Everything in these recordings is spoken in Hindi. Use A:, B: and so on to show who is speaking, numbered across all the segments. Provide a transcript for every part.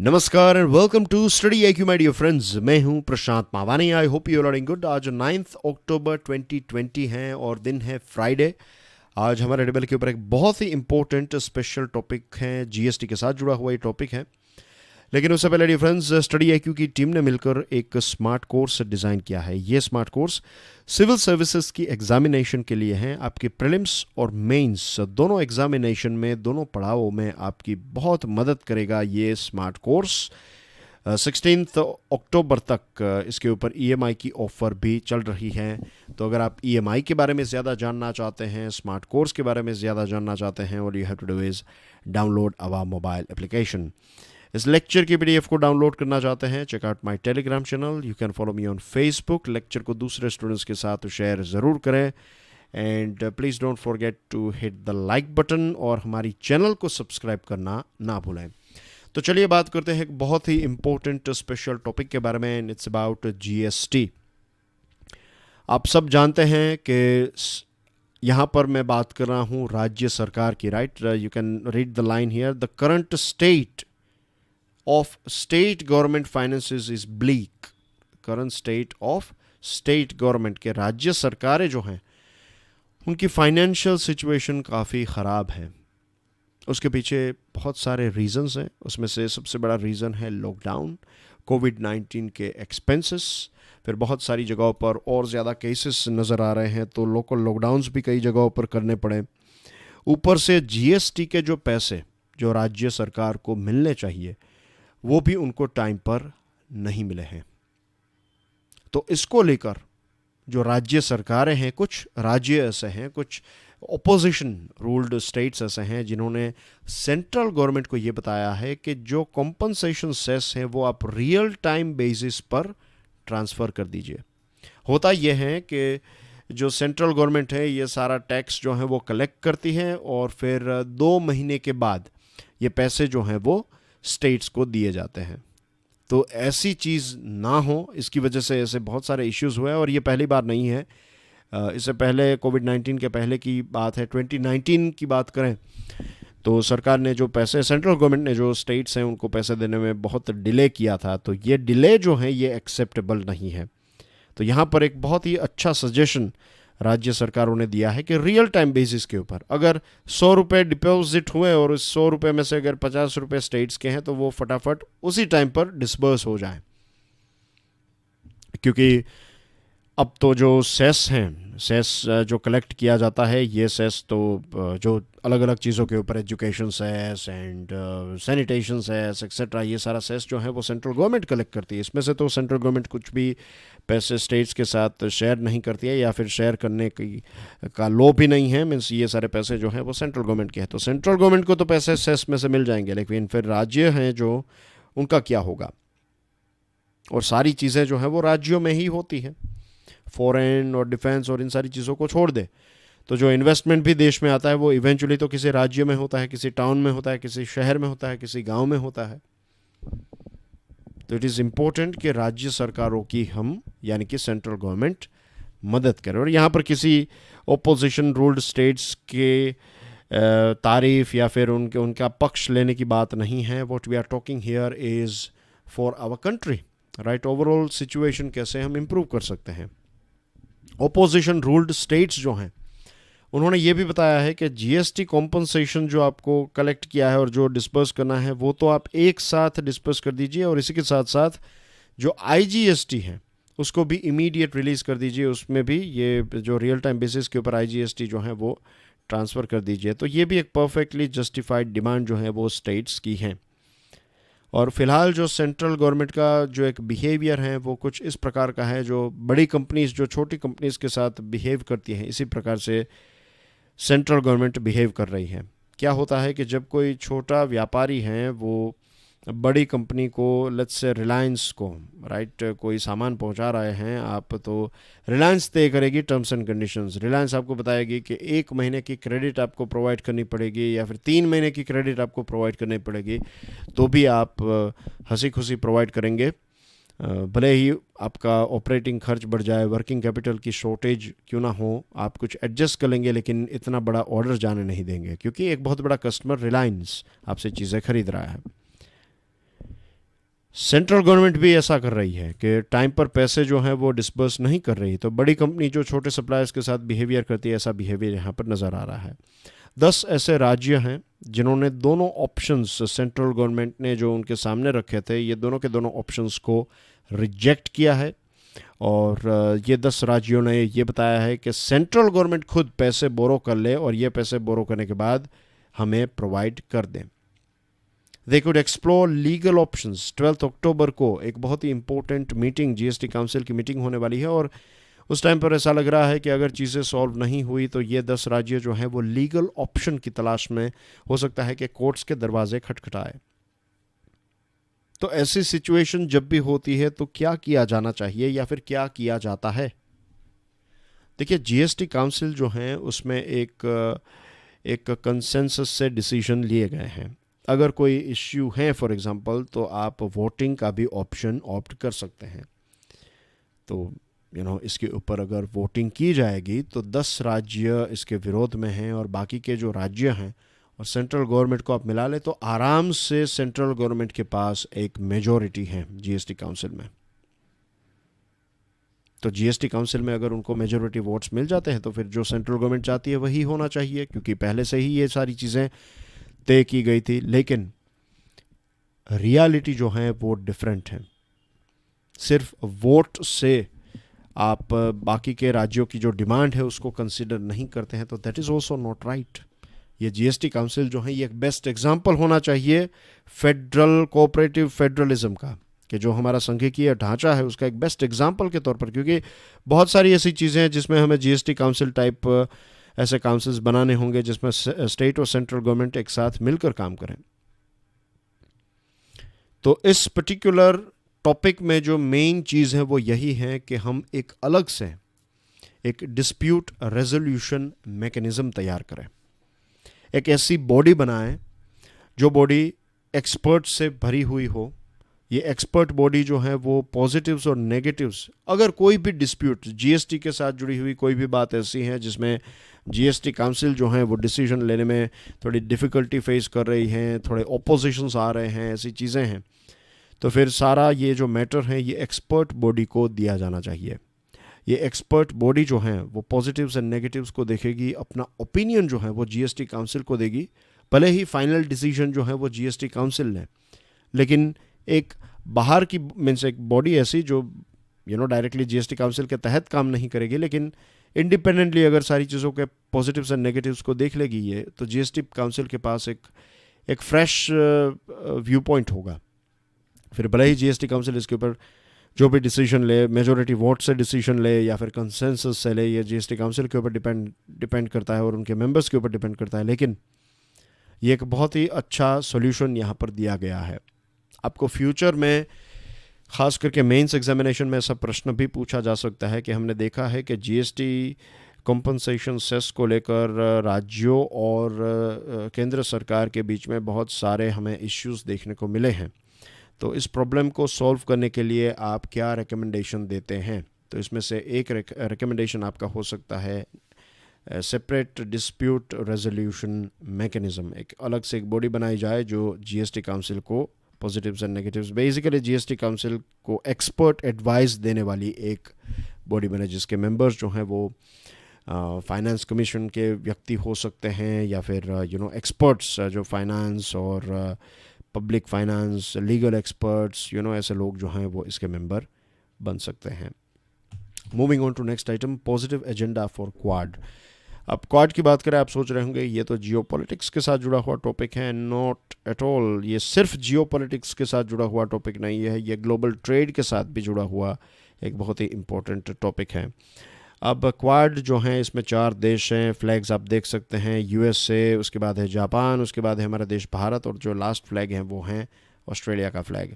A: नमस्कार and welcome to Study IQ my dear friends. मैं हूं Prashant Mawani. I hope you are doing good. आज 9 अक्टूबर 2020 है और दिन है फ्राइडे। आज हमारे टेबल के ऊपर एक बहुत ही इंपॉर्टेंट स्पेशल टॉपिक है, जीएसटी के साथ जुड़ा हुआ ये टॉपिक है। लेकिन उससे पहले डियर फ्रेंड्स, स्टडी आईक्यू की टीम ने मिलकर एक स्मार्ट कोर्स डिज़ाइन किया है। ये स्मार्ट कोर्स सिविल सर्विसेज की एग्जामिनेशन के लिए हैं। आपकी प्रीलिम्स और मेंस दोनों एग्जामिनेशन में, दोनों पड़ावों में आपकी बहुत मदद करेगा ये स्मार्ट कोर्स। 16 अक्टूबर तक इसके ऊपर ईएमआई की ऑफ़र भी चल रही है। तो अगर आप ईएमआई के बारे में ज़्यादा जानना चाहते हैं, स्मार्ट कोर्स के बारे में ज़्यादा जानना चाहते हैं, और you have to do is download our mobile application. इस लेक्चर की पीडीएफ को डाउनलोड करना चाहते हैं, check out my Telegram channel. You can follow me on Facebook. Lecture को दूसरे स्टूडेंट्स के साथ शेयर ज़रूर करें and please don't forget to hit the like button और हमारी चैनल को सब्सक्राइब करना ना भूलें। तो चलिए बात करते हैं एक बहुत ही इंपॉर्टेंट स्पेशल टॉपिक के बारे में। It's about GST. आप सब जानते हैं कि यहाँ पर मैं बात कर रहा हूँ राज्य सरकार की, right. You can read the line here. The current state of state government finances is bleak. Current state of state government के राज्य सरकारें जो हैं उनकी फाइनेंशियल सिचुएशन काफ़ी ख़राब है। उसके पीछे बहुत सारे रीज़न्स हैं। उसमें से सबसे बड़ा रीज़न है लॉकडाउन, कोविड-19 के एक्सपेंसेस। फिर बहुत सारी जगहों पर और ज़्यादा केसेस नज़र आ रहे हैं, तो लोकल लॉकडाउन्स भी कई जगहों पर करने पड़े। ऊपर से जीएसटी के जो पैसे जो राज्य सरकार को मिलने चाहिए वो भी उनको टाइम पर नहीं मिले हैं। तो इसको लेकर जो राज्य सरकारें हैं, कुछ राज्य ऐसे हैं, कुछ ओपोजिशन रूल्ड स्टेट्स ऐसे हैं जिन्होंने सेंट्रल गवर्नमेंट को ये बताया है कि जो कॉम्पनसेशन सेस हैं वो आप रियल टाइम बेसिस पर ट्रांसफ़र कर दीजिए। होता यह है कि जो सेंट्रल गवर्नमेंट है ये सारा टैक्स जो है वो कलेक्ट करती है और फिर 2 महीने के बाद ये पैसे जो हैं वो स्टेट्स को दिए जाते हैं। तो ऐसी चीज़ ना हो, इसकी वजह से ऐसे बहुत सारे इश्यूज़ हुए हैं और ये पहली बार नहीं है। इससे पहले कोविड-19 के पहले की बात है, 2019 की बात करें तो सरकार ने जो पैसे, सेंट्रल गवर्नमेंट ने जो स्टेट्स हैं उनको पैसे देने में बहुत डिले किया था। तो ये डिले जो है ये एक्सेप्टेबल नहीं है। तो यहाँ पर एक बहुत ही अच्छा सजेशन राज्य सरकारों ने दिया है कि रियल टाइम बेसिस के ऊपर अगर 100 रुपये डिपॉजिट हुए और उस 100 रुपये में से अगर 50 रुपये स्टेट्स के हैं तो वो फटाफट उसी टाइम पर डिस्बर्स हो जाए। क्योंकि अब तो जो सेस हैं, सेस जो कलेक्ट किया जाता है, ये सेस तो जो अलग अलग चीज़ों के ऊपर, education cess and sanitation cess etcetera, ये सारा सेस जो है वो सेंट्रल गवर्नमेंट कलेक्ट करती है। इसमें से तो सेंट्रल गवर्नमेंट कुछ भी पैसे स्टेट्स के साथ शेयर नहीं करती है या फिर शेयर करने की का लो भी नहीं है। मीन्स ये सारे पैसे जो हैं वो सेंट्रल गवर्नमेंट के हैं। तो सेंट्रल गवर्नमेंट को तो पैसे सेस में से मिल जाएंगे, लेकिन फिर राज्य हैं जो, उनका क्या होगा। और सारी चीज़ें जो हैं वो राज्यों में ही होती हैं। फॉरेन और डिफेंस और इन सारी चीज़ों को छोड़ दे तो जो इन्वेस्टमेंट भी देश में आता है वो इवेंचुअली तो किसी राज्य में होता है, किसी टाउन में होता है, किसी शहर में होता है, किसी गांव में होता है। तो इट इज़ इम्पोर्टेंट कि राज्य सरकारों की हम यानी कि सेंट्रल गवर्नमेंट मदद करे। और यहाँ पर किसी ओपोजिशन रूल्ड स्टेट्स के तारीफ़ या फिर उनका पक्ष लेने की बात नहीं है। What we are talking here is for our country, right. Overall situation कैसे हम इम्प्रूव कर सकते हैं। ओपोजिशन रूल्ड स्टेट्स जो हैं उन्होंने ये भी बताया है कि जीएसटी कॉम्पनसेशन जो आपको कलेक्ट किया है और जो डिस्पर्स करना है वो तो आप एक साथ डिस्पर्स कर दीजिए, और इसी के साथ साथ जो आईजीएसटी है उसको भी इमीडिएट रिलीज़ कर दीजिए। उसमें भी ये जो रियल टाइम बेसिस के ऊपर आईजीएसटी जो है वो ट्रांसफ़र कर दीजिए। तो ये भी एक परफेक्टली जस्टिफाइड डिमांड जो है वो स्टेट्स की है। और फिलहाल जो सेंट्रल गवर्नमेंट का जो एक बिहेवियर है वो कुछ इस प्रकार का है, जो बड़ी कंपनीज जो छोटी कंपनीज के साथ बिहेव करती हैं इसी प्रकार से सेंट्रल गवर्नमेंट बिहेव कर रही है। क्या होता है कि जब कोई छोटा व्यापारी है वो बड़ी कंपनी को, लेट्स से रिलायंस को, राइट, कोई सामान पहुंचा रहे हैं आप, तो रिलायंस तय करेगी टर्म्स एंड कंडीशंस। रिलायंस आपको बताएगी कि 1 महीने की क्रेडिट आपको प्रोवाइड करनी पड़ेगी या फिर 3 महीने की क्रेडिट आपको प्रोवाइड करनी पड़ेगी, तो भी आप हंसी खुशी प्रोवाइड करेंगे। भले ही आपका ऑपरेटिंग खर्च बढ़ जाए, वर्किंग कैपिटल की शॉर्टेज क्यों ना हो, आप कुछ एडजस्ट कर लेंगे, लेकिन इतना बड़ा ऑर्डर जाने नहीं देंगे क्योंकि एक बहुत बड़ा कस्टमर रिलायंस आपसे चीज़ें खरीद रहा है। सेंट्रल गवर्नमेंट भी ऐसा कर रही है कि टाइम पर पैसे जो हैं वो डिस्बर्स नहीं कर रही, तो बड़ी कंपनी जो छोटे सप्लायर्स के साथ बिहेवियर करती है, ऐसा बिहेवियर यहाँ पर नज़र आ रहा है। 10 ऐसे राज्य हैं जिन्होंने दोनों ऑप्शंस सेंट्रल गवर्नमेंट ने जो उनके सामने रखे थे, ये दोनों के दोनों ऑप्शंस को रिजेक्ट किया है। और ये 10 राज्यों ने ये बताया है कि सेंट्रल गवर्नमेंट खुद पैसे बोरो कर ले और ये पैसे बोरो करने के बाद हमें प्रोवाइड कर दें। They could explore legal options. 12 अक्टूबर को एक बहुत ही इंपॉर्टेंट मीटिंग, जीएसटी काउंसिल की मीटिंग होने वाली है और उस टाइम पर ऐसा लग रहा है कि अगर चीज़ें सॉल्व नहीं हुई तो ये 10 राज्य जो हैं वो लीगल ऑप्शन की तलाश में हो सकता है कि कोर्ट्स के दरवाजे खटखटाए। तो ऐसी सिचुएशन जब भी होती है तो क्या किया जाना चाहिए या फिर क्या किया जाता है? देखिए, जीएसटी काउंसिल जो है उसमें एक कंसेंसस से डिसीजन लिए गए हैं। अगर कोई इश्यू है फॉर एग्जांपल, तो आप वोटिंग का भी ऑप्शन ऑप्ट कर सकते हैं। तो इसके ऊपर अगर वोटिंग की जाएगी तो 10 राज्य इसके विरोध में हैं और बाकी के जो राज्य हैं और सेंट्रल गवर्नमेंट को आप मिला ले तो आराम से सेंट्रल गवर्नमेंट के पास एक मेजॉरिटी है जीएसटी काउंसिल में। तो जीएसटी काउंसिल में अगर उनको मेजॉरिटी वोट्स मिल जाते हैं तो फिर जो सेंट्रल गवर्नमेंट चाहती है वही होना चाहिए, क्योंकि पहले से ही ये सारी चीज़ें तय की गई थी। लेकिन रियलिटी जो है वो डिफरेंट है। सिर्फ वोट से आप बाकी के राज्यों की जो डिमांड है उसको कंसिडर नहीं करते हैं, तो that is also not right. ये जीएसटी काउंसिल जो है ये एक बेस्ट एग्जाम्पल होना चाहिए फेडरल कोऑपरेटिव फेडरलिज्म का, कि जो हमारा संघीय ढांचा है उसका एक बेस्ट एग्जाम्पल के तौर पर, क्योंकि बहुत सारी ऐसी चीज़ें हैं जिसमें हमें जीएसटी काउंसिल टाइप ऐसे काउंसिल्स बनाने होंगे जिसमें स्टेट और सेंट्रल गवर्नमेंट एक साथ मिलकर काम करें। तो इस पर्टिकुलर टॉपिक में जो मेन चीज़ है वो यही है कि हम एक अलग से एक डिस्प्यूट रेजोल्यूशन मैकेनिज्म तैयार करें, एक ऐसी बॉडी बनाएं जो बॉडी एक्सपर्ट से भरी हुई हो। ये एक्सपर्ट बॉडी जो है वो पॉजिटिव्स और नेगेटिव्स, अगर कोई भी डिस्प्यूट जीएसटी के साथ जुड़ी हुई कोई भी बात ऐसी है जिसमें जीएसटी काउंसिल जो है वो डिसीजन लेने में थोड़ी डिफ़िकल्टी फेस कर रही हैं, थोड़े ओपोजिशंस आ रहे हैं, ऐसी चीज़ें हैं, तो फिर सारा ये जो मैटर है ये एक्सपर्ट बॉडी को दिया जाना चाहिए। ये एक्सपर्ट बॉडी जो है वो पॉजिटिव्स एंड नेगेटिव्स को देखेगी, अपना ओपिनियन जो है वो जीएसटी काउंसिल को देगी। भले ही फाइनल डिसीजन जो है वो जीएसटी काउंसिल ले, लेकिन एक बाहर की मीन्स एक बॉडी ऐसी जो डायरेक्टली जीएसटी काउंसिल के तहत काम नहीं करेगी, लेकिन इंडिपेंडेंटली अगर सारी चीज़ों के पॉजिटिव्स एंड नेगेटिव्स को देख लेगी ये, तो जीएसटी काउंसिल के पास एक फ्रेश व्यू पॉइंट होगा। फिर भले ही जीएसटी काउंसिल इसके ऊपर जो भी डिसीजन ले, मेजॉरिटी वोट से डिसीजन ले या फिर कंसेंसस से ले, ये जीएसटी काउंसिल के ऊपर डिपेंड करता है और उनके मेंबर्स के ऊपर डिपेंड करता है, लेकिन ये एक बहुत ही अच्छा सॉल्यूशन यहाँ पर दिया गया है। आपको फ्यूचर में ख़ास करके मेंस एग्जामिनेशन में ऐसा प्रश्न भी पूछा जा सकता है कि हमने देखा है कि जीएसटी कॉम्पनसेशन सेस को लेकर राज्यों और केंद्र सरकार के बीच में बहुत सारे हमें इश्यूज देखने को मिले हैं। तो इस प्रॉब्लम को सॉल्व करने के लिए आप क्या रिकमेंडेशन देते हैं? तो इसमें से एक रिकमेंडेशन आपका हो सकता है सेपरेट डिस्प्यूट रेजोल्यूशन मैकेनिज्म। एक अलग से एक बॉडी बनाई जाए जो जीएसटी काउंसिल को positives and negatives, basically GST council को एक्सपर्ट एडवाइस देने वाली एक बॉडी बने, जिसके मेंबर्स जो हैं वो फाइनेंस कमीशन के व्यक्ति हो सकते हैं या फिर एक्सपर्ट्स जो फाइनेंस और पब्लिक फाइनेंस, लीगल एक्सपर्ट्स, ऐसे लोग जो हैं वो इसके मेंबर बन सकते हैं। Moving on to next item, positive agenda for Quad. अब क्वाड की बात करें, आप सोच रहे होंगे ये तो जियोपॉलिटिक्स के साथ जुड़ा हुआ टॉपिक है। नॉट एट ऑल, ये सिर्फ जियोपॉलिटिक्स के साथ जुड़ा हुआ टॉपिक नहीं है, ये ग्लोबल ट्रेड के साथ भी जुड़ा हुआ एक बहुत ही इम्पोर्टेंट टॉपिक है। अब क्वाड जो हैं इसमें 4 देश हैं, फ्लैग्स आप देख सकते हैं, यूएसए, उसके बाद है जापान, उसके बाद है हमारा देश भारत, और जो लास्ट फ्लैग हैं वो हैं ऑस्ट्रेलिया का फ्लैग।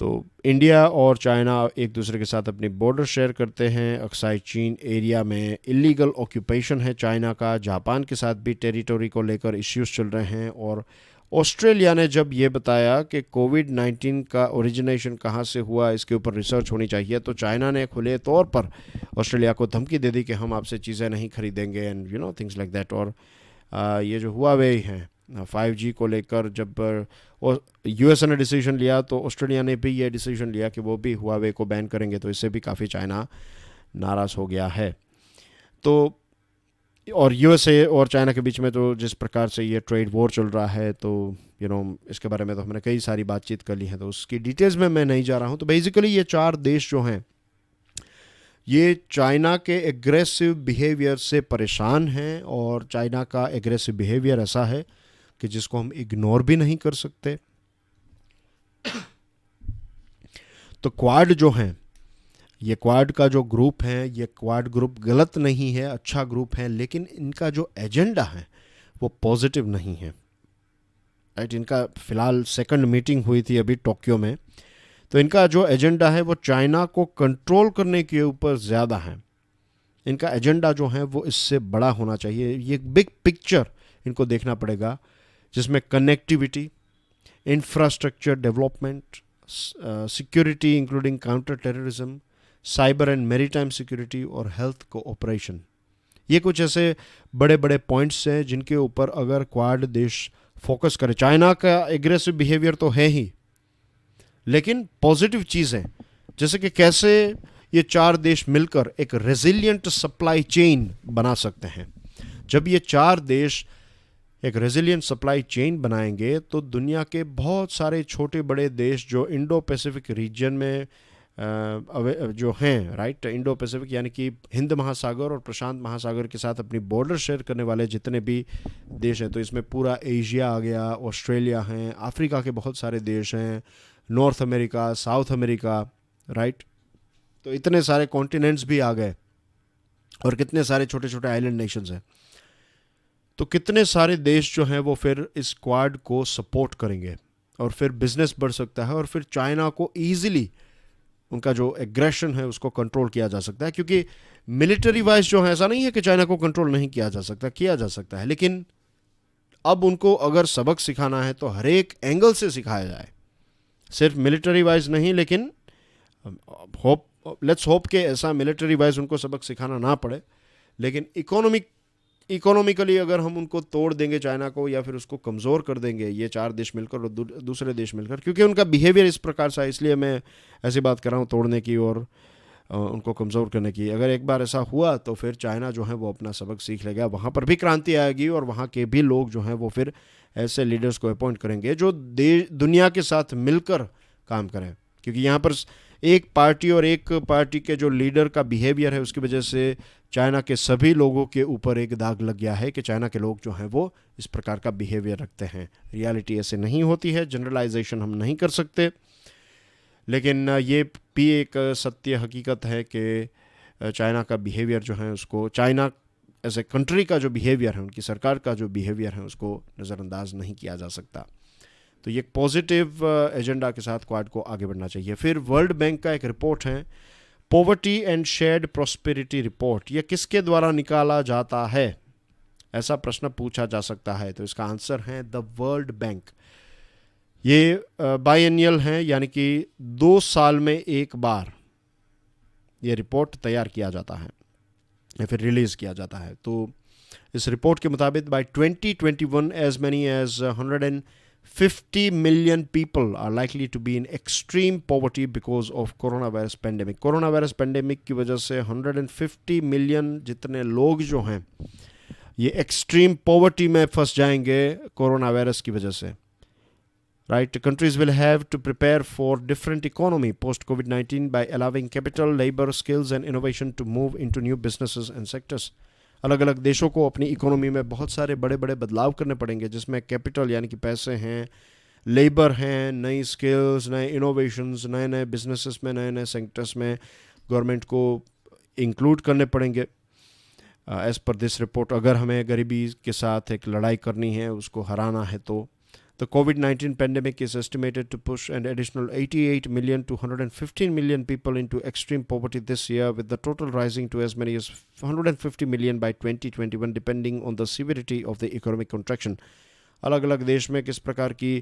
A: तो इंडिया और चाइना एक दूसरे के साथ अपनी बॉर्डर शेयर करते हैं। अक्साई चीन एरिया में इलीगल ऑक्यूपेशन है चाइना का। जापान के साथ भी टेरिटोरी को लेकर इश्यूज चल रहे हैं। और ऑस्ट्रेलिया ने जब ये बताया कि कोविड-19 का ओरिजिनेशन कहाँ से हुआ, इसके ऊपर रिसर्च होनी चाहिए, तो चाइना ने खुले तौर पर ऑस्ट्रेलिया को धमकी दे दी कि हम आपसे चीज़ें नहीं खरीदेंगे एंड थिंग्स लाइक दैट। और ये जो हुआवे हैं 5G को लेकर जब यूएसए ने डिसीजन लिया तो ऑस्ट्रेलिया ने भी ये डिसीजन लिया कि वो भी हुआवे को बैन करेंगे, तो इससे भी काफ़ी चाइना नाराज़ हो गया है। तो और यूएसए और चाइना के बीच में तो जिस प्रकार से ये ट्रेड वॉर चल रहा है, तो इसके बारे में तो हमने कई सारी बातचीत कर ली है, तो उसकी डिटेल्स में मैं नहीं जा रहा हूँ। तो बेसिकली ये 4 देश जो हैं ये चाइना के एग्रेसिव बिहेवियर से परेशान हैं, और चाइना का एग्रेसिव बिहेवियर ऐसा है कि जिसको हम इग्नोर भी नहीं कर सकते। तो क्वाड जो हैं, ये क्वाड का जो ग्रुप है, ये क्वाड ग्रुप गलत नहीं है, अच्छा ग्रुप है, लेकिन इनका जो एजेंडा है वो पॉजिटिव नहीं है, राइट। इनका फिलहाल सेकंड मीटिंग हुई थी अभी टोक्यो में, तो इनका जो एजेंडा है वो चाइना को कंट्रोल करने के ऊपर ज़्यादा है। इनका एजेंडा जो है वो इससे बड़ा होना चाहिए। ये बिग पिक्चर इनको देखना पड़ेगा, जिसमें connectivity, infrastructure development, security including counter terrorism, cyber and maritime security और हेल्थ कोऑपरेशन। ये कुछ ऐसे बड़े बड़े पॉइंट्स हैं जिनके ऊपर अगर क्वाड देश फोकस करे। चाइना का एग्रेसिव बिहेवियर तो है ही, लेकिन पॉजिटिव चीज़ें जैसे कि कैसे ये 4 देश मिलकर एक रेजिलियंट सप्लाई चेन बना सकते हैं। जब ये 4 देश एक रेजिलियंट सप्लाई चेन बनाएंगे तो दुनिया के बहुत सारे छोटे बड़े देश जो इंडो पैसिफिक रीजन में जो हैं, राइट, इंडो पैसिफिक यानी कि हिंद महासागर और प्रशांत महासागर के साथ अपनी बॉर्डर शेयर करने वाले जितने भी देश हैं, तो इसमें पूरा एशिया आ गया, ऑस्ट्रेलिया हैं, अफ्रीका के बहुत सारे देश हैं, north America, south America, right. तो इतने सारे कॉन्टिनेंट्स भी आ गए और कितने सारे छोटे छोटे आइलैंड नेशंस हैं। तो कितने सारे देश जो हैं वो फिर इस क्वाड को सपोर्ट करेंगे और फिर बिजनेस बढ़ सकता है, और फिर चाइना को ईजिली उनका जो एग्रेशन है उसको कंट्रोल किया जा सकता है। क्योंकि मिलिट्री वाइज जो है, ऐसा नहीं है कि चाइना को कंट्रोल नहीं किया जा सकता, किया जा सकता है, लेकिन अब उनको अगर सबक सिखाना है तो हर एक एंगल से सिखाया जाए, सिर्फ मिलिट्री वाइज नहीं। लेकिन लेट्स होप कि ऐसा मिलिट्री वाइज उनको सबक सिखाना ना पड़े, लेकिन इकोनॉमिकली अगर हम उनको तोड़ देंगे चाइना को, या फिर उसको कमज़ोर कर देंगे ये 4 देश मिलकर और दूसरे देश मिलकर, क्योंकि उनका बिहेवियर इस प्रकार से है, इसलिए मैं ऐसी बात कर रहा हूँ तोड़ने की और उनको कमज़ोर करने की। अगर एक बार ऐसा हुआ तो फिर चाइना जो है वो अपना सबक सीख लेगा, वहाँ पर भी क्रांति आएगी और वहाँ के भी लोग जो हैं वो फिर ऐसे लीडर्स को अपॉइंट करेंगे जो दुनिया के साथ मिलकर काम करें। क्योंकि यहाँ पर एक पार्टी और एक पार्टी के जो लीडर का बिहेवियर है उसकी वजह से चाइना के सभी लोगों के ऊपर एक दाग लग गया है कि चाइना के लोग जो हैं वो इस प्रकार का बिहेवियर रखते हैं। रियलिटी ऐसे नहीं होती है, जनरलाइजेशन हम नहीं कर सकते, लेकिन ये भी एक सत्य हकीकत है कि चाइना का बिहेवियर जो है उसको, चाइना एज ए कंट्री का जो बिहेवियर है, उनकी सरकार का जो बिहेवियर है उसको नज़रअंदाज नहीं किया जा सकता। तो ये पॉजिटिव एजेंडा के साथ क्वाड को आगे बढ़ना चाहिए। फिर वर्ल्ड बैंक का एक रिपोर्ट है, poverty and shared prosperity report. ये किसके द्वारा निकाला जाता है, ऐसा प्रश्न पूछा जा सकता है। तो इसका आंसर है द वर्ल्ड बैंक। ये बायएनियल है, यानी कि 2 साल में एक बार ये रिपोर्ट तैयार किया जाता है या फिर रिलीज किया जाता है। तो इस रिपोर्ट के मुताबिक by 2021 as many as 150 million people are likely to be in extreme poverty because of coronavirus pandemic. Corona virus pandemic की वजह से 150 मिलियन जितने लोग जो हैं ये एक्सट्रीम पॉवर्टी में फंस जाएंगे कोरोना वायरस की वजह से, right. Countries will have to prepare for different economy post कोविड-19 by allowing capital, labor, skills and innovation to move into new businesses and sectors. अलग अलग देशों को अपनी इकोनॉमी में बहुत सारे बड़े बड़े बदलाव करने पड़ेंगे, जिसमें कैपिटल यानी कि पैसे हैं, लेबर हैं, नई स्किल्स, नए इनोवेशंस, नए नए बिजनेसेस में, नए नए सेक्टर्स में गवर्नमेंट को इंक्लूड करने पड़ेंगे। एज़ पर दिस रिपोर्ट, अगर हमें गरीबी के साथ एक लड़ाई करनी है, उसको हराना है, तो the COVID-19 pandemic is estimated to push an additional 88 million to 115 million people into extreme poverty this year, with the total rising to as many as 150 million by 2021 depending on the severity of the economic contraction. अलग अलग देश में किस प्रकार की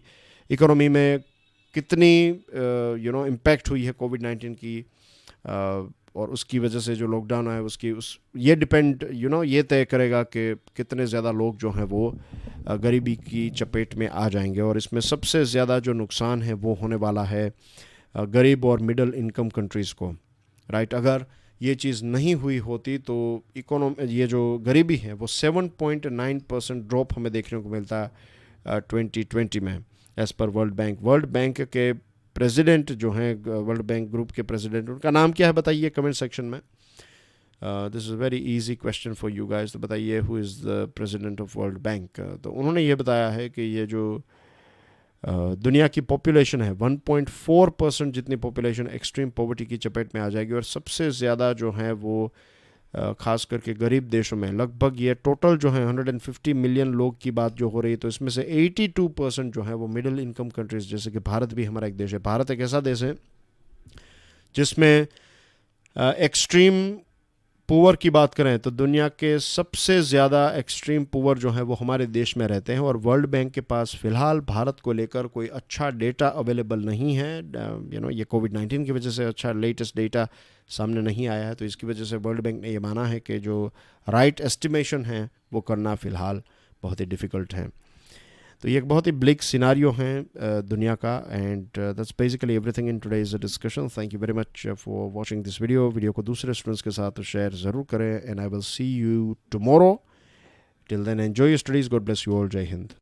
A: इकोनॉमी में कितनी इम्पैक्ट हुई है कोविड-19 की, और उसकी वजह से जो लॉकडाउन है उसकी ये डिपेंड ये तय करेगा कि कितने ज़्यादा लोग जो हैं वो गरीबी की चपेट में आ जाएंगे। और इसमें सबसे ज़्यादा जो नुकसान है वो होने वाला है गरीब और मिडिल इनकम कंट्रीज़ को, राइट। अगर ये चीज़ नहीं हुई होती तो ये जो गरीबी है वो 7.9% ड्रॉप हमें देखने को मिलता है 2020 में, एज़ पर वर्ल्ड बैंक के प्रेसिडेंट जो हैं, वर्ल्ड बैंक ग्रुप के प्रेसिडेंट, उनका नाम क्या है बताइए कमेंट सेक्शन में। This is very easy question for you guys, तो बताइए who is the president of world bank. तो उन्होंने ये बताया है कि ये जो दुनिया की पॉपुलेशन है 1.4% जितनी पॉपुलेशन एक्सट्रीम पॉवर्टी की चपेट में आ जाएगी। और सबसे ज़्यादा जो है वो ख़ास करके गरीब देशों में, लगभग ये टोटल जो है 150 मिलियन लोग की बात जो हो रही है, तो इसमें से 82% जो है वो मिडिल इनकम कंट्रीज़, जैसे कि भारत भी हमारा एक देश है। भारत एक ऐसा देश है जिसमें एक्सट्रीम पुअर की बात करें तो दुनिया के सबसे ज़्यादा एक्सट्रीम पुअर जो है वो हमारे देश में रहते हैं। और वर्ल्ड बैंक के पास फ़िलहाल भारत को लेकर कोई अच्छा डेटा अवेलेबल नहीं है। ये कोविड-19 की वजह से अच्छा लेटेस्ट डेटा सामने नहीं आया है, तो इसकी वजह से वर्ल्ड बैंक ने ये माना है कि जो राइट एस्टिमेशन है वो करना फ़िलहाल बहुत ही डिफ़िकल्ट है। तो ये एक बहुत ही ब्लिक सिनारियो है दुनिया का। And that's basically everything in today's discussion. Thank you very much for watching this video को दूसरे स्टूडेंट्स के साथ शेयर ज़रूर करें। And I will see you tomorrow. Till then enjoy your studies. God bless you all. जय हिंद।